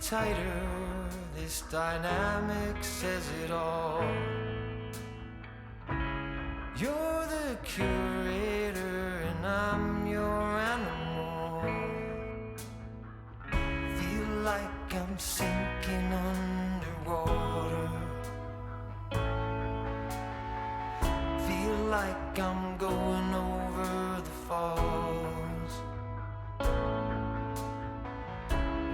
tighter. This dynamic says it all. You're the curator and I'm your animal. Feel like I'm sinking underwater. Feel like I'm going over the falls.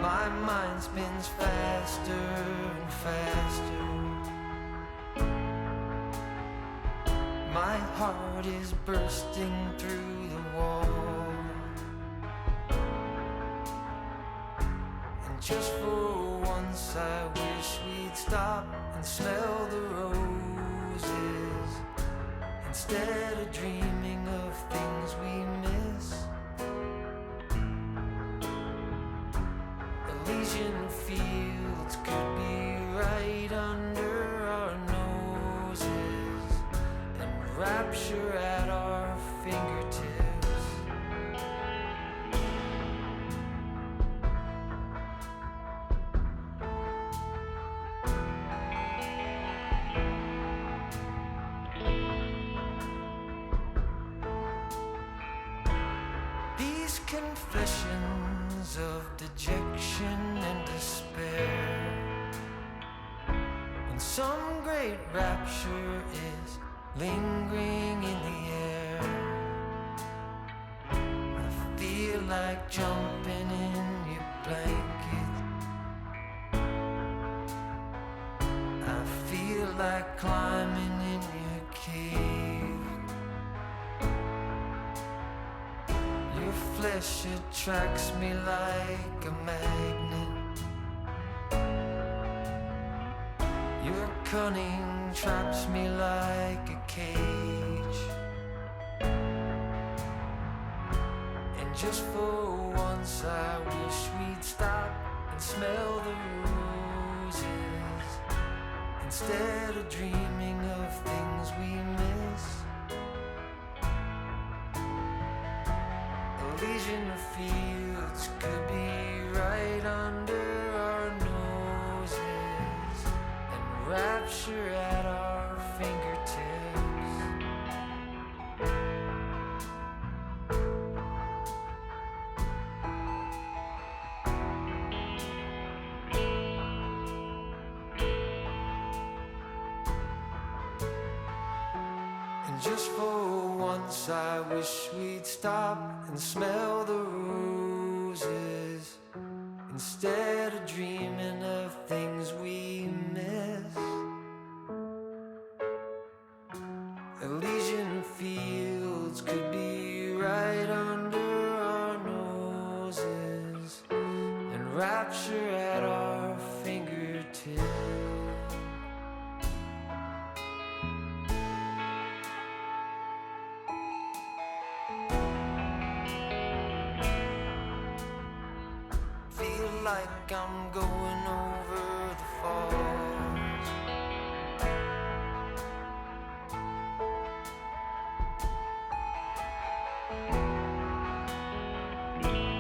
My mind spins faster and faster. My heart is bursting through the wall. And just for once I wish we'd stop and smell the roses, instead of dreaming of things we miss. Elysian fields could be right under our noses, and rapture at our fingertips. These confessions of dejection and despair, when some great rapture is lingering in the air, I feel like jumping in your blanket. I feel like climbing in your cave. Your flesh attracts me like a magnet. Your cunning traps me like a cage. And just for once I wish we'd stop and smell the roses, instead of dreaming of things we miss. Elysian fields could be right under our noses, and rapture at our fingertips. And just for once I wish we'd stop and smell the roses, instead of dreaming of things we miss. Elysian fields could be right under our noses, and rapture at our fingertips. Feel like I'm going over the falls.